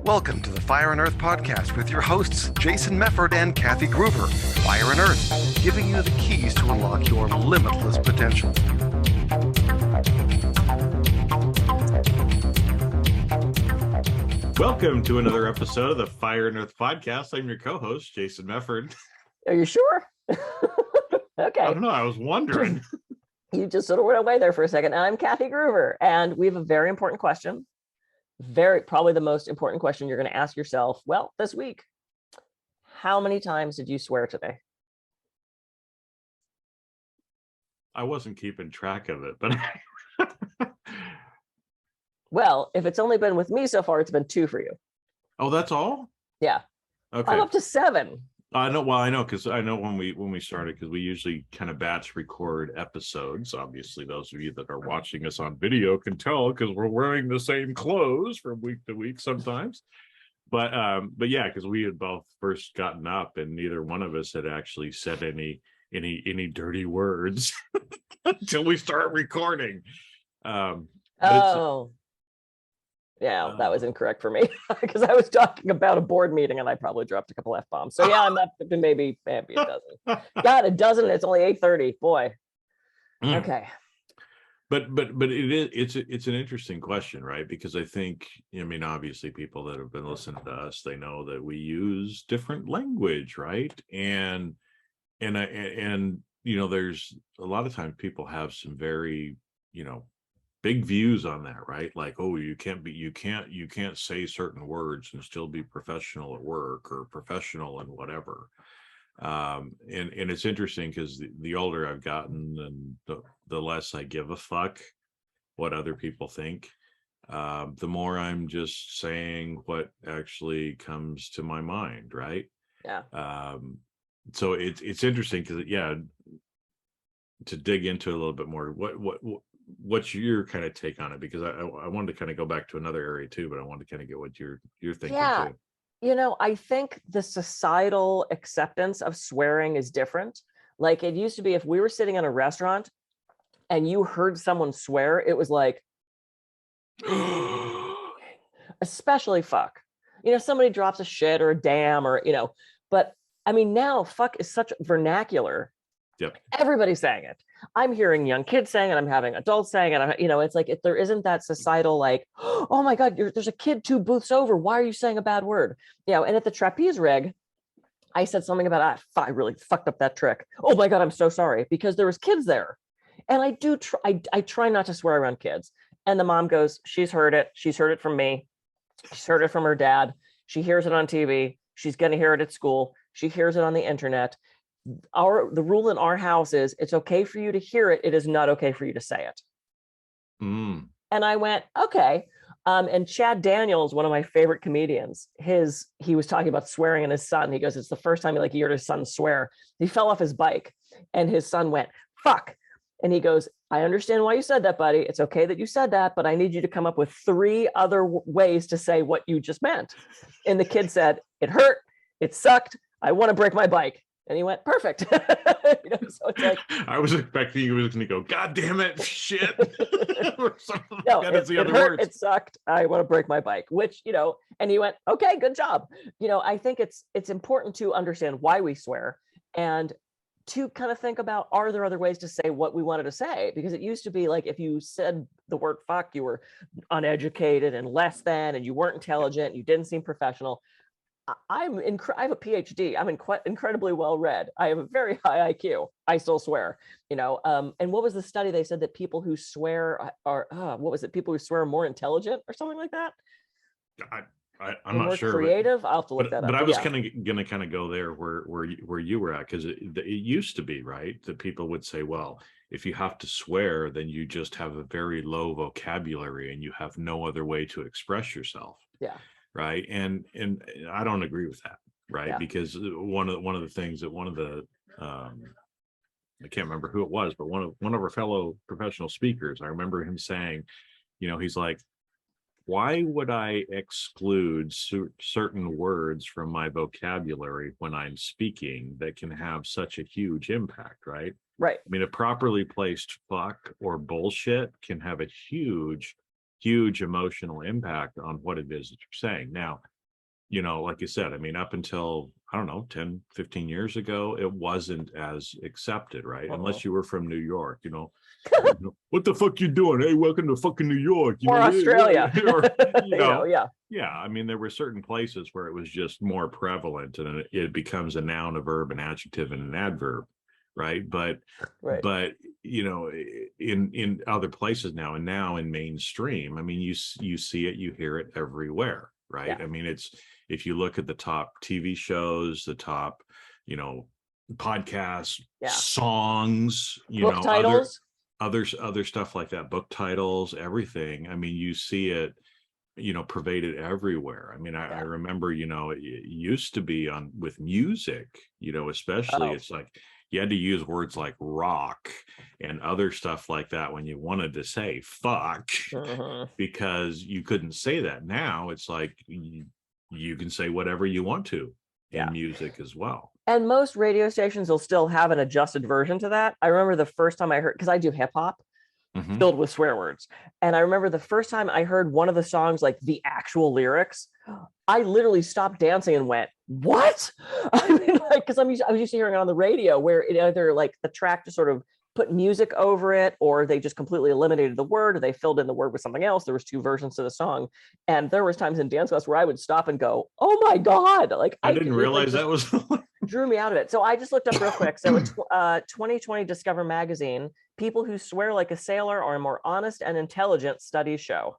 Welcome to the Fire and Earth podcast with your hosts, Jason Mefford and Kathy Groover. Fire and Earth, giving you the keys to unlock your limitless potential. Welcome to another episode of the Fire and Earth podcast. I'm your co-host, Jason Mefford. Are you sure? Okay. I don't know. I was wondering. You just sort of went away there for a second. I'm Kathy Groover, and we have a very important question. Probably the most important question you're going to ask yourself, well, this week. How many times did you swear today? I wasn't keeping track of it, but Well, if it's only been with me so far, it's been 2 for you. Oh, that's all? Yeah. Okay. I'm up to 7. I know. Well, I know because I know when we started, because we usually kind of batch record episodes. Obviously, those of you that are watching us on video can tell because we're wearing the same clothes from week to week sometimes. But yeah, because we had both first gotten up and neither one of us had actually said any dirty words until we start recording. Yeah, that was incorrect for me because I was talking about a board meeting and I probably dropped a couple F-bombs. So yeah, I'm up to maybe a dozen. God, a dozen. It's only 8:30. Boy. Okay. But it's an interesting question, right? Because I think, obviously people that have been listening to us, they know that we use different language, right? And there's a lot of times people have some very, big views on that, right? Like, oh, you can't say certain words and still be professional at work or professional in whatever. And it's interesting because the older I've gotten and the less I give a fuck what other people think, the more I'm just saying what actually comes to my mind, right? Yeah. So it's interesting because, yeah, to dig into a little bit more, what's your kind of take on it? Because I wanted to kind of go back to another area too, but I wanted to kind of get what you're thinking too. I think the societal acceptance of swearing is different. Like it used to be, if we were sitting in a restaurant and you heard someone swear, it was like, especially fuck. Somebody drops a shit or a damn or, but I mean, now fuck is such vernacular. Yep. Everybody's saying it. I'm hearing young kids saying it. I'm having adults saying it. It's like if there isn't that societal like, oh my God, there's a kid 2 booths over. Why are you saying a bad word? And at the trapeze rig, I said something about I really fucked up that trick. Oh my God, I'm so sorry, because there was kids there, and I try not to swear around kids. And the mom goes, she's heard it. She's heard it from me. She's heard it from her dad. She hears it on TV. She's going to hear it at school. She hears it on the internet. The rule in our house is it's okay for you to hear it. It is not okay for you to say it. And I went, okay. And Chad Daniels, one of my favorite comedians, he was talking about swearing in his son. He goes, it's the first time he heard his son swear. He fell off his bike and his son went, fuck. And he goes, I understand why you said that, buddy. It's okay that you said that, but I need you to come up with 3 other ways to say what you just meant. And the kid said, it hurt. It sucked. I want to break my bike. And he went, perfect. So it's like, I was expecting he was going to go, God damn it, shit. Or something. No, That's the it other hurt, words. it sucked. I want to break my bike, which, and he went, okay, good job. I think it's important to understand why we swear and to kind of think about, are there other ways to say what we wanted to say? Because it used to be like, if you said the word fuck, you were uneducated and less than, and you weren't intelligent, you didn't seem professional. I have a PhD. I'm incredibly well read. I have a very high IQ. I still swear, and what was the study? They said that people who swear are, what was it? People who swear are more intelligent or something like that. I'm not more sure. Creative. I'll have to look that up. But I was going to go there where you were at, because it used to be, right, that people would say, well, if you have to swear, then you just have a very low vocabulary and you have no other way to express yourself. Yeah. Right. And I don't agree with that. Right. Yeah. Because one of the things that I can't remember who it was, but one of our fellow professional speakers, I remember him saying, he's like, why would I exclude certain words from my vocabulary when I'm speaking that can have such a huge impact? Right. Right. I mean, a properly placed fuck or bullshit can have a huge emotional impact on what it is that you're saying. Now, you know, like you said, I mean, up until, I don't know, 10, 15 years ago, it wasn't as accepted, right? Uh-uh. Unless you were from New York, what the fuck you doing? Hey, welcome to fucking New York, Or Australia. or, Yeah. yeah. I mean, there were certain places where it was just more prevalent, and it becomes a noun, a verb, an adjective, and an adverb, right? Right. But in other places now, and now in mainstream, I mean, you see it, you hear it everywhere, right? Yeah. I mean, it's, if you look at the top TV shows, the top, you know, podcasts, Yeah. songs, Book titles. other stuff like that, book titles, everything. I mean, you see it, pervaded everywhere. I mean, I remember, it used to be on with music, especially it's like you had to use words like rock and other stuff like that when you wanted to say fuck, because you couldn't say that. Now it's like you can say whatever you want to in music as well. And most radio stations will still have an adjusted version to that. I remember the first time I heard, because I do hip hop filled with swear words. And I remember the first time I heard one of the songs, like the actual lyrics, I literally stopped dancing and went, what? I mean, like, because I was used to hearing it on the radio where it either like the track just sort of put music over it, or they just completely eliminated the word, or they filled in the word with something else. There was two versions to the song. And there was times in dance class where I would stop and go, oh my God. Like I didn't realize that was drew me out of it. So I just looked up real quick. So 2020 Discover magazine, people who swear like a sailor are more honest and intelligent, studies show.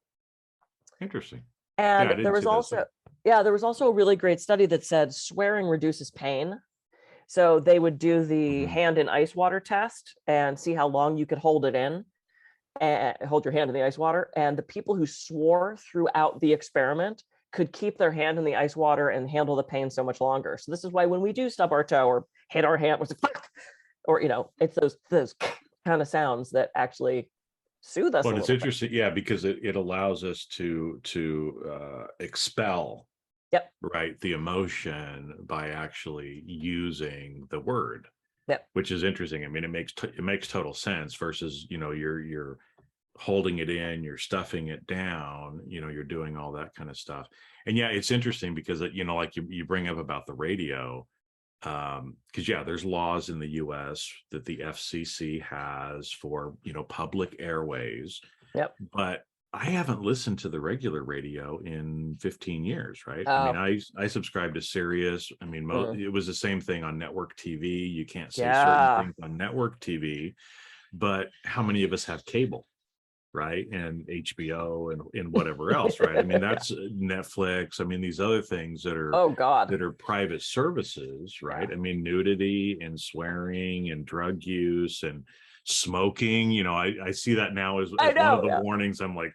Interesting. And there was also a really great study that said swearing reduces pain. So they would do the hand in ice water test and see how long you could hold it in and hold your hand in the ice water. And the people who swore throughout the experiment could keep their hand in the ice water and handle the pain so much longer. So this is why when we do stub our toe or hit our hand, or it's those kind of sounds that actually soothe us. But it's interesting, because it allows us to expel right the emotion by actually using the word, which is interesting. I mean, it makes total sense versus you're holding it in, you're stuffing it down, you're doing all that kind of stuff. And it's interesting because like you bring up about the radio, because there's laws in the US that the FCC has for public airways, but I haven't listened to the regular radio in 15 years, right? I mean, I subscribe to Sirius. I mean, it was the same thing on network TV. You can't say certain things on network TV, but how many of us have cable, right? And HBO and whatever else, right? I mean, that's Netflix. I mean, these other things that are that are private services, right? I mean, nudity and swearing and drug use and smoking. I see that now as one of the warnings. I'm like,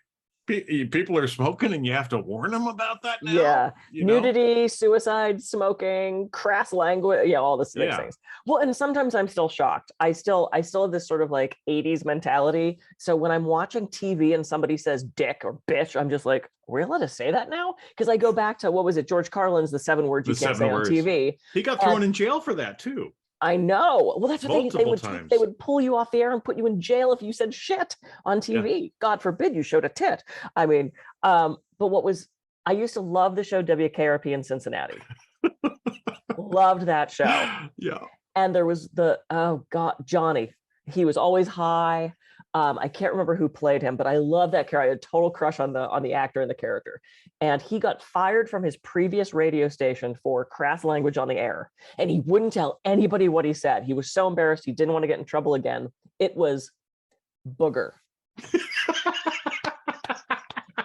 people are smoking and you have to warn them about that now? Nudity, suicide, smoking, crass language, all these things. Well, and sometimes I'm still shocked. I still have this sort of like 80s mentality. So when I'm watching TV and somebody says dick or bitch, I'm just like, we're allowed to say that now? Because I go back to, what was it, George Carlin's The 7 Words You Can't Say on TV. He got thrown in jail for that too. I know. Well, that's what they would pull you off the air and put you in jail if you said shit on TV. Yeah. God forbid you showed a tit. I mean, but I used to love the show WKRP in Cincinnati. Loved that show. Yeah. And there was Johnny. He was always high. I can't remember who played him, but I love that character. I had a total crush on the actor and the character. And he got fired from his previous radio station for crass language on the air. And he wouldn't tell anybody what he said. He was so embarrassed. He didn't want to get in trouble again. It was booger.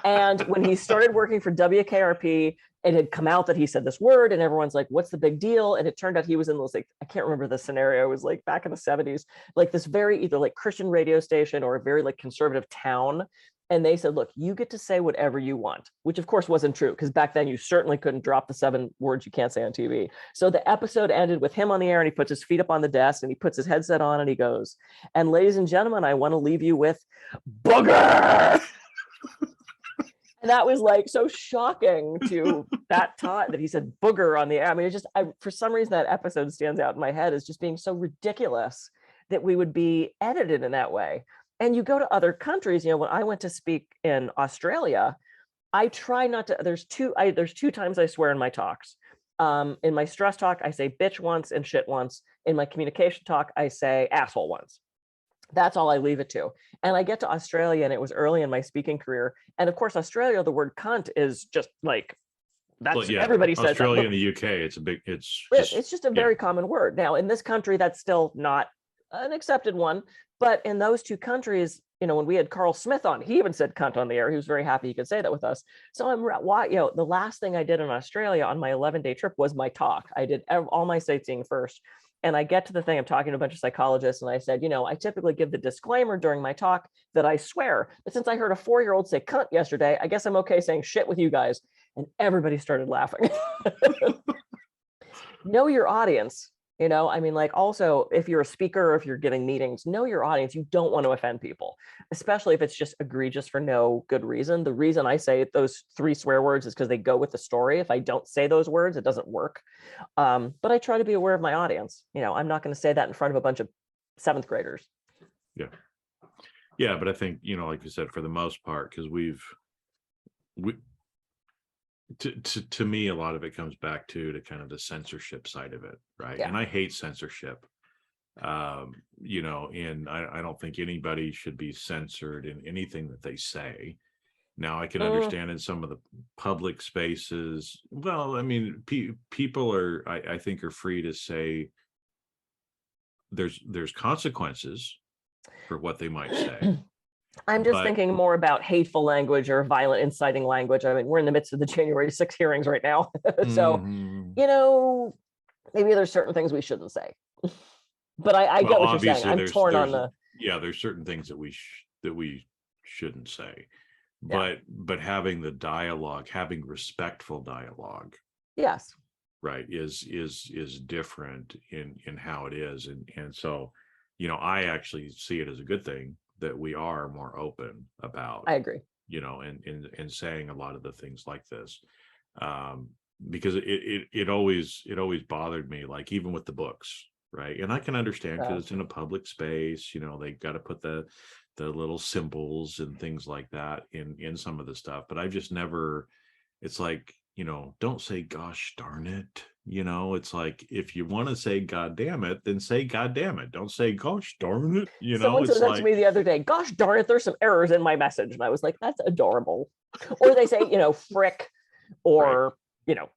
And when he started working for WKRP, it had come out that he said this word and everyone's like, what's the big deal? And it turned out he was in this, like, I can't remember the scenario. It was like back in the 70s, like this very either like Christian radio station or a very like conservative town. And they said, look, you get to say whatever you want, which of course wasn't true because back then you certainly couldn't drop the 7 words you can't say on TV. So the episode ended with him on the air and he puts his feet up on the desk and he puts his headset on and he goes, and ladies and gentlemen, I want to leave you with booger. And that was like so shocking to that time that he said booger on the air. I mean, for some reason that episode stands out in my head as just being so ridiculous that we would be edited in that way. And you go to other countries, when I went to speak in Australia, I try not to. There's two times I swear in my talks. In my stress talk, I say bitch once and shit once. In my communication talk, I say asshole once. That's all I leave it to. And I get to Australia, and it was early in my speaking career. And of course, Australia, the word cunt is just like, that's everybody says that. Australia Look, and the UK, it's just a very common word. Now, in this country, that's still not an accepted one. But in those two countries, when we had Carl Smith on, he even said cunt on the air. He was very happy he could say that with us. So the last thing I did in Australia on my 11-day trip was my talk. I did all my sightseeing first. And I get to the thing, I'm talking to a bunch of psychologists, and I said, I typically give the disclaimer during my talk that I swear. But since I heard a 4-year-old say cunt yesterday, I guess I'm okay saying shit with you guys. And everybody started laughing. Know your audience. Also, if you're a speaker or if you're giving meetings, know your audience. You don't want to offend people, especially if it's just egregious for no good reason. The reason I say those 3 swear words is because they go with the story. If I don't say those words, it doesn't work. But I try to be aware of my audience. I'm not going to say that in front of a bunch of 7th graders. Yeah, but I think, like you said, for the most part, because to me, a lot of it comes back to kind of the censorship side of it, right? Yeah. And I hate censorship. And I don't think anybody should be censored in anything that they say. Now, I can understand in some of the public spaces. Well, I mean, people are, I think, are free to say there's consequences for what they might say. I'm just thinking more about hateful language or violent inciting language. I mean, we're in the midst of the January 6th hearings right now. So, maybe there's certain things we shouldn't say. But I get what you're saying. I'm torn on the... Yeah, there's certain things that we shouldn't say. But having the dialogue, having respectful dialogue. Yes. Right, is different in how it is. And so, I actually see it as a good thing that we are more open about, I agree, and saying a lot of the things like this, because it always bothered me, like even with the books, right? And I can understand because it's in a public space, they've got to put the little symbols and things like that in some of the stuff, but I've just never, it's like, don't say gosh darn it. It's like, if you want to say God damn it, then say God damn it. Don't say gosh darn it. Someone said that to me the other day. Gosh darn it, there's some errors in my message. And I was like, that's adorable. Or they say, frick, or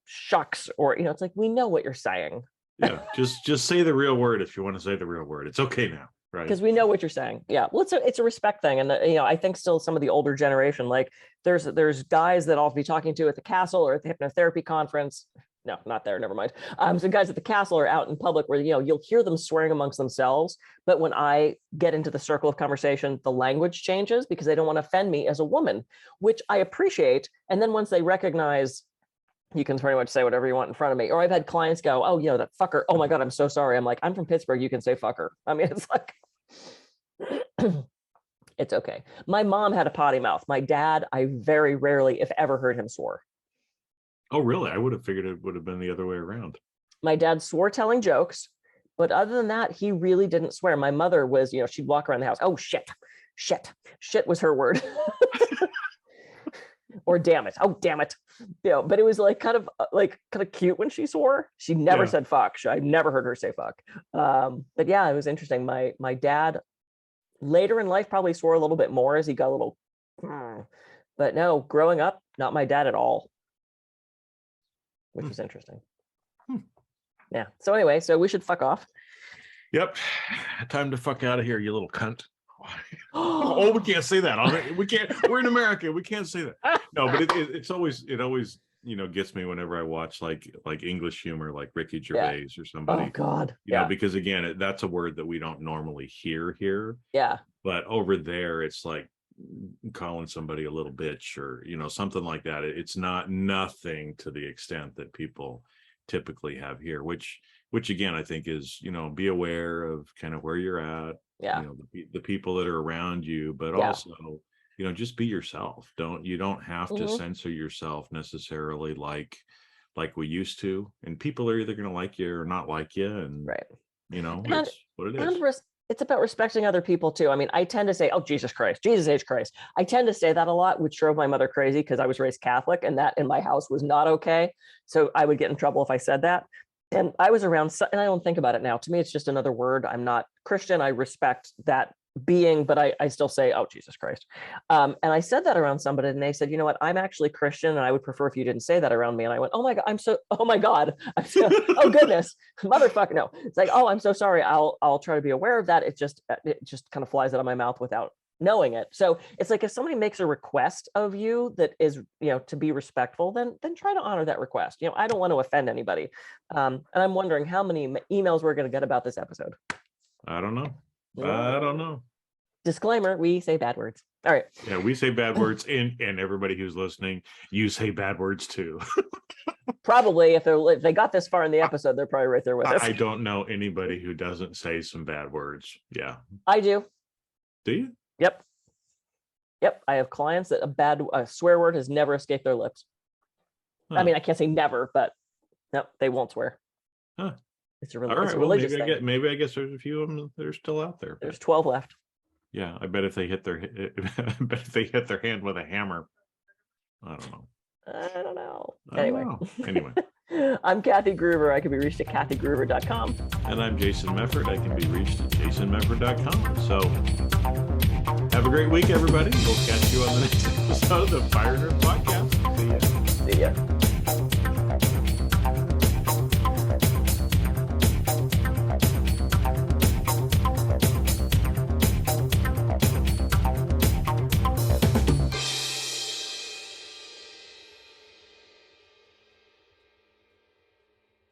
shucks, or it's like, we know what you're saying. Yeah, just say the real word if you want to say the real word. It's okay now. Right. Because we know what you're saying. Yeah. Well, it's a respect thing. And, I think still some of the older generation, like there's guys that I'll be talking to at the castle or at the hypnotherapy conference. No, not there. Never mind. So guys at the castle are out in public where, you'll hear them swearing amongst themselves. But when I get into the circle of conversation, the language changes because they don't want to offend me as a woman, which I appreciate. And then once they recognize you can pretty much say whatever you want in front of me. Or I've had clients go, oh, that fucker. Oh my God, I'm so sorry. I'm like, I'm from Pittsburgh. You can say fucker. I mean, it's like, it's okay. My mom had a potty mouth. My dad, I very rarely, if ever, heard him swear. Oh, really? I would have figured it would have been the other way around. My dad swore telling jokes, but other than that, he really didn't swear. My mother was, she'd walk around the house. Oh, shit was her word. Or damn it. Oh, damn it. But it was like kind of cute when she swore. She never said fuck. I never heard her say fuck. But yeah, it was interesting. My dad later in life probably swore a little bit more as he got a little, but no, growing up, not my dad at all, which was interesting. Yeah. So anyway, so we should fuck off. Yep. Time to fuck out of here, you little cunt. Oh, we can't say that. We can't. We're in America. We can't say that. No, but it always gets me whenever I watch like English humor, like Ricky Gervais or somebody. Oh God. Because again, that's a word that we don't normally hear here. Yeah. But over there, it's like calling somebody a little bitch or something like that. It's nothing to the extent that people typically have here, which again I think is be aware of kind of where you're at. Yeah. The people that are around you, but also, just be yourself. You don't have to censor yourself necessarily like we used to. And people are either going to like you or not like you. And, right. it's what it is. And it's about respecting other people too. I mean, I tend to say, oh, Jesus Christ, Jesus H. Christ. I tend to say that a lot, which drove my mother crazy because I was raised Catholic and that in my house was not okay. So I would get in trouble if I said that. And I was around, and I don't think about it now. To me, it's just another word. I'm not Christian. I respect that being, but I still say, oh, Jesus Christ. And I said that around somebody and they said, you know what, I'm actually Christian and I would prefer if you didn't say that around me. And I went, oh my God, oh my God. Oh goodness, motherfucker. No, it's like, oh, I'm so sorry. I'll try to be aware of that. It just kind of flies out of my mouth without knowing it. So it's like, if somebody makes a request of you that is, to be respectful, then try to honor that request. I don't want to offend anybody. And I'm wondering how many emails we're going to get about this episode. I don't know. I don't know. Disclaimer, we say bad words. All right. Yeah, we say bad words, and everybody who's listening, you say bad words too. Probably if they got this far in the episode, they're probably right there with us. I don't know anybody who doesn't say some bad words. Yeah. I do. Do you? Yep. I have clients that a swear word has never escaped their lips. Huh. I mean, I can't say never, but no, they won't swear. Huh. It's a religious thing. Maybe I guess there's a few of them that are still out there. There's 12 left. Yeah, I bet if they hit their hand with a hammer, I don't know. Anyway. I'm Kathy Groover. I can be reached at kathygroover.com. And I'm Jason Mefford. I can be reached at jasonmefford.com. So have a great week, everybody. We'll catch you on the next episode of the Fire Nerd Podcast. See ya.